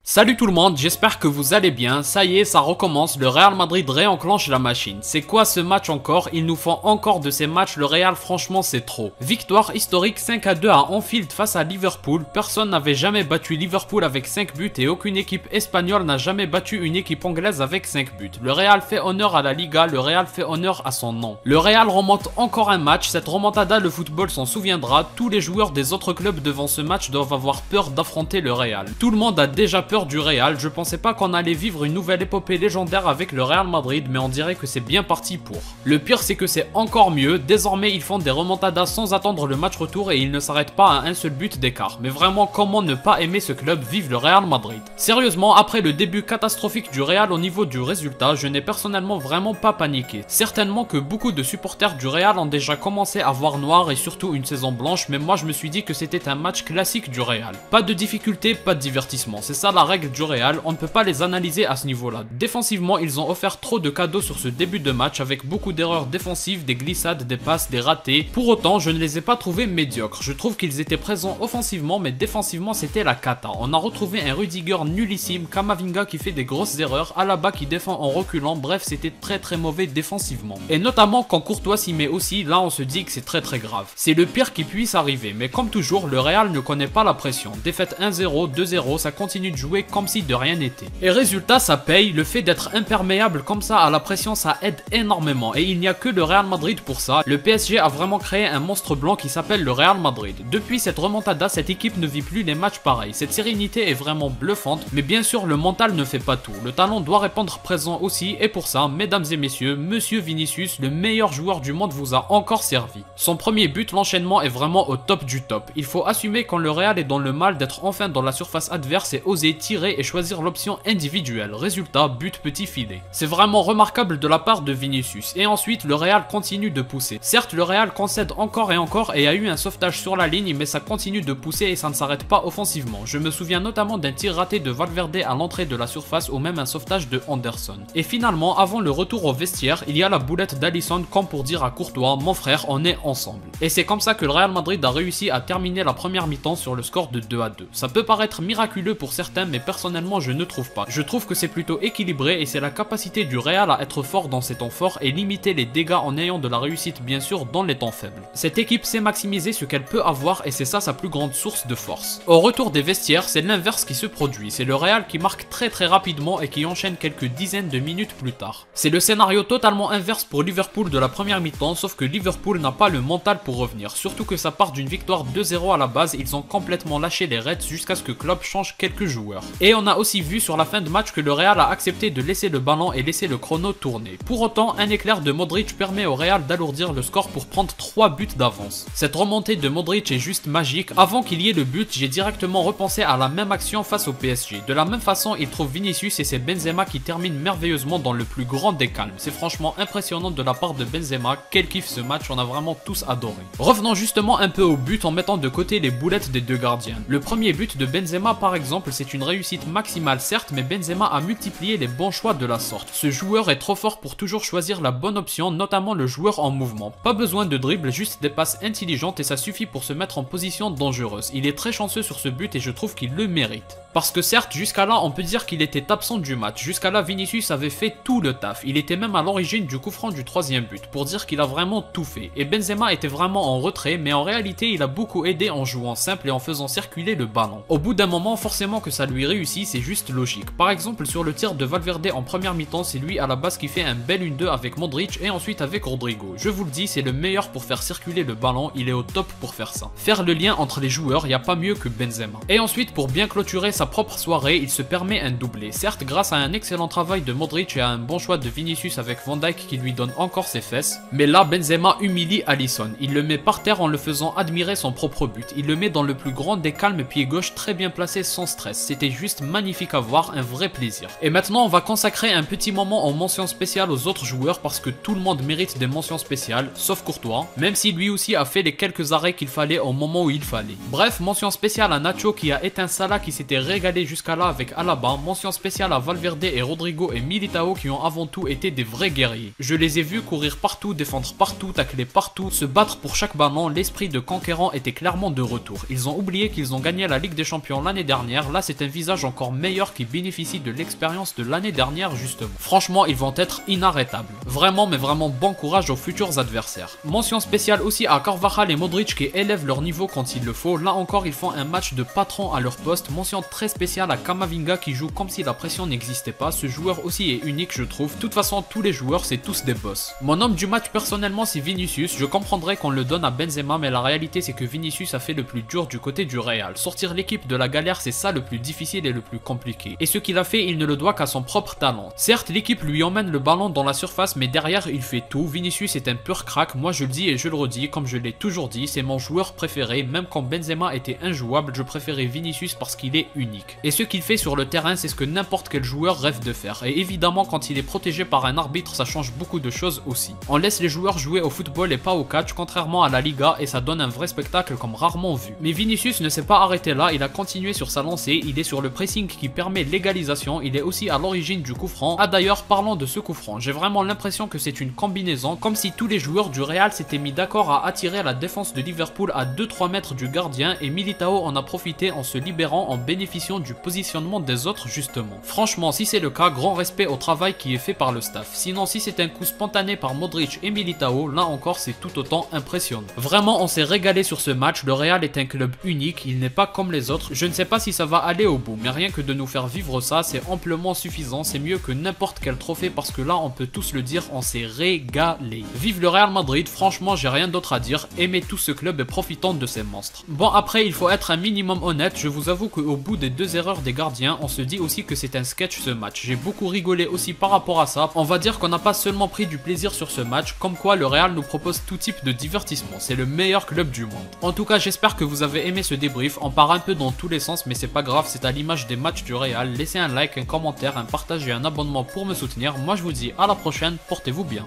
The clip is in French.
Salut tout le monde, j'espère que vous allez bien. Ça y est, ça recommence, le Real Madrid réenclenche la machine. C'est quoi ce match encore? Ils nous font encore de ces matchs, le Real franchement c'est trop. Victoire historique 5-2 à Anfield face à Liverpool. Personne n'avait jamais battu Liverpool avec 5 buts et aucune équipe espagnole n'a jamais battu une équipe anglaise avec 5 buts. Le Real fait honneur à la Liga, le Real fait honneur à son nom. Le Real remonte encore un match, cette remontada le football s'en souviendra. Tous les joueurs des autres clubs devant ce match doivent avoir peur d'affronter le Real. Tout le monde a déjà peur du Real, je pensais pas qu'on allait vivre une nouvelle épopée légendaire avec le Real Madrid, mais on dirait que c'est bien parti pour. Le pire c'est que c'est encore mieux, désormais ils font des remontadas sans attendre le match retour et ils ne s'arrêtent pas à un seul but d'écart. Mais vraiment, comment ne pas aimer ce club? Vive le Real Madrid. Sérieusement, après le début catastrophique du Real au niveau du résultat, je n'ai personnellement vraiment pas paniqué. Certainement que beaucoup de supporters du Real ont déjà commencé à voir noir et surtout une saison blanche, mais moi je me suis dit que c'était un match classique du Real. Pas de difficulté, pas de divertissement, c'est ça la règle du Real, on ne peut pas les analyser à ce niveau-là. Défensivement, ils ont offert trop de cadeaux sur ce début de match avec beaucoup d'erreurs défensives, des glissades, des passes, des ratés. Pour autant, je ne les ai pas trouvés médiocres. Je trouve qu'ils étaient présents offensivement, mais défensivement, c'était la cata. On a retrouvé un Rudiger nullissime, Camavinga qui fait des grosses erreurs, Alaba qui défend en reculant, bref, c'était très mauvais défensivement. Et notamment quand Courtois s'y met aussi, là on se dit que c'est très grave. C'est le pire qui puisse arriver, mais comme toujours, le Real ne connaît pas la pression. Défaite 1-0, 2-0, ça continue de jouer comme si de rien n'était. Et résultat, ça paye, le fait d'être imperméable comme ça à la pression, ça aide énormément. Et il n'y a que le Real Madrid pour ça. Le PSG a vraiment créé un monstre blanc qui s'appelle le Real Madrid. Depuis cette remontada, cette équipe ne vit plus les matchs pareils. Cette sérénité est vraiment bluffante, mais bien sûr le mental ne fait pas tout. Le talent doit répondre présent aussi, et pour ça, mesdames et messieurs, monsieur Vinicius, le meilleur joueur du monde, vous a encore servi. Son premier but, l'enchaînement est vraiment au top du top. Il faut assumer quand le Real est dans le mal d'être enfin dans la surface adverse et oser tirer et choisir l'option individuelle. Résultat, but petit filet. C'est vraiment remarquable de la part de Vinicius. Et ensuite, le Real continue de pousser. Certes, le Real concède encore et a eu un sauvetage sur la ligne, mais ça continue de pousser et ça ne s'arrête pas offensivement. Je me souviens notamment d'un tir raté de Valverde à l'entrée de la surface ou même un sauvetage de Anderson. Et finalement, avant le retour au vestiaire, il y a la boulette d'Alisson comme pour dire à Courtois, mon frère, on est ensemble. Et c'est comme ça que le Real Madrid a réussi à terminer la première mi-temps sur le score de 2-2. Ça peut paraître miraculeux pour certains, mais personnellement je ne trouve pas. Je trouve que c'est plutôt équilibré et c'est la capacité du Real à être fort dans ses temps forts et limiter les dégâts en ayant de la réussite bien sûr dans les temps faibles. Cette équipe sait maximiser ce qu'elle peut avoir et c'est ça sa plus grande source de force. Au retour des vestiaires, c'est l'inverse qui se produit. C'est le Real qui marque très rapidement et qui enchaîne quelques dizaines de minutes plus tard. C'est le scénario totalement inverse pour Liverpool de la première mi-temps, sauf que Liverpool n'a pas le mental pour revenir. Surtout que ça part d'une victoire 2-0 à la base, ils ont complètement lâché les Reds jusqu'à ce que Klopp change quelques joueurs. Et on a aussi vu sur la fin de match que le Real a accepté de laisser le ballon et laisser le chrono tourner. Pour autant, un éclair de Modric permet au Real d'alourdir le score pour prendre 3 buts d'avance. Cette remontée de Modric est juste magique. Avant qu'il y ait le but, j'ai directement repensé à la même action face au PSG. De la même façon, il trouve Vinicius et c'est Benzema qui termine merveilleusement dans le plus grand des calmes. C'est franchement impressionnant de la part de Benzema. Quel kiff ce match, on a vraiment tous adoré. Revenons justement un peu au but en mettant de côté les boulettes des deux gardiens. Le premier but de Benzema par exemple, c'est une réussite maximale certes, mais Benzema a multiplié les bons choix de la sorte. Ce joueur est trop fort pour toujours choisir la bonne option, notamment le joueur en mouvement. Pas besoin de dribble, juste des passes intelligentes et ça suffit pour se mettre en position dangereuse. Il est très chanceux sur ce but et je trouve qu'il le mérite. Parce que certes, jusqu'à là, on peut dire qu'il était absent du match. Jusqu'à là, Vinicius avait fait tout le taf. Il était même à l'origine du coup franc du troisième but, pour dire qu'il a vraiment tout fait. Et Benzema était vraiment en retrait, mais en réalité, il a beaucoup aidé en jouant simple et en faisant circuler le ballon. Au bout d'un moment, forcément que ça lui réussit, c'est juste logique. Par exemple, sur le tir de Valverde en première mi-temps, c'est lui à la base qui fait un bel 1-2 avec Modric et ensuite avec Rodrigo. Je vous le dis, c'est le meilleur pour faire circuler le ballon, il est au top pour faire ça. Faire le lien entre les joueurs, il n'y a pas mieux que Benzema. Et ensuite, pour bien clôturer sa propre soirée, il se permet un doublé. Certes, grâce à un excellent travail de Modric et à un bon choix de Vinicius avec Van Dijk qui lui donne encore ses fesses. Mais là, Benzema humilie Alisson. Il le met par terre en le faisant admirer son propre but. Il le met dans le plus grand des calmes, pied gauche très bien placé sans stress. C'était juste magnifique à voir, un vrai plaisir. Et maintenant, on va consacrer un petit moment en mention spéciale aux autres joueurs parce que tout le monde mérite des mentions spéciales, sauf Courtois, même si lui aussi a fait les quelques arrêts qu'il fallait au moment où il fallait. Bref, mention spéciale à Nacho qui a éteint Salah qui s'était régalé jusqu'à là avec Alaba. Mention spéciale à Valverde et Rodrigo et Militao qui ont avant tout été des vrais guerriers. Je les ai vus courir partout, défendre partout, tacler partout, se battre pour chaque ballon. L'esprit de conquérant était clairement de retour. Ils ont oublié qu'ils ont gagné la Ligue des Champions l'année dernière. Là, c'est un visage encore meilleur qui bénéficie de l'expérience de l'année dernière justement. Franchement, ils vont être inarrêtables. Vraiment, mais vraiment bon courage aux futurs adversaires. Mention spéciale aussi à Carvajal et Modric qui élèvent leur niveau quand il le faut. Là encore, ils font un match de patron à leur poste. Mention très spéciale à Camavinga qui joue comme si la pression n'existait pas. Ce joueur aussi est unique, je trouve. De toute façon, tous les joueurs, c'est tous des boss. Mon homme du match personnellement, c'est Vinicius. Je comprendrais qu'on le donne à Benzema, mais la réalité, c'est que Vinicius a fait le plus dur du côté du Real. Sortir l'équipe de la galère, c'est ça le plus difficile et le plus compliqué. Et ce qu'il a fait, il ne le doit qu'à son propre talent. Certes, l'équipe lui emmène le ballon dans la surface, mais derrière, il fait tout. Vinicius est un pur crack. Moi, je le dis et je le redis, comme je l'ai toujours dit, c'est mon joueur préféré. Même quand Benzema était injouable, je préférais Vinicius parce qu'il est unique. Et ce qu'il fait sur le terrain, c'est ce que n'importe quel joueur rêve de faire. Et évidemment, quand il est protégé par un arbitre, ça change beaucoup de choses aussi. On laisse les joueurs jouer au football et pas au catch, contrairement à la Liga, et ça donne un vrai spectacle comme rarement vu. Mais Vinicius ne s'est pas arrêté là, il a continué sur sa lancée, il est sur le pressing qui permet l'égalisation, il est aussi à l'origine du coup franc. Ah d'ailleurs, parlant de ce coup franc, j'ai vraiment l'impression que c'est une combinaison, comme si tous les joueurs du Real s'étaient mis d'accord à attirer la défense de Liverpool à 2-3 mètres du gardien, et Militao en a profité en se libérant en bénéficiant du positionnement des autres justement. Franchement, si c'est le cas, grand respect au travail qui est fait par le staff. Sinon, si c'est un coup spontané par Modric et Militao, là encore c'est tout autant impressionnant. Vraiment, on s'est régalé sur ce match. Le Real est un club unique, il n'est pas comme les autres. Je ne sais pas si ça va aller au bout, mais rien que de nous faire vivre ça, c'est amplement suffisant. C'est mieux que n'importe quel trophée parce que là, on peut tous le dire, on s'est régalé. Vive le Real Madrid, franchement, j'ai rien d'autre à dire. Aimez tout ce club et profitons de ces monstres. Bon, après, il faut être un minimum honnête. Je vous avoue qu'au bout des 2 erreurs des gardiens, on se dit aussi que c'est un sketch ce match. J'ai beaucoup rigolé aussi par rapport à ça. On va dire qu'on n'a pas seulement pris du plaisir sur ce match, comme quoi le Real nous propose tout type de divertissement. C'est le meilleur club du monde. En tout cas, j'espère que vous avez aimé ce débrief. On part un peu dans tous les sens, mais c'est pas grave, c'est à l'image des matchs du Real. Laissez un like, un commentaire, un partage et un abonnement pour me soutenir. Moi, je vous dis à la prochaine, portez-vous bien.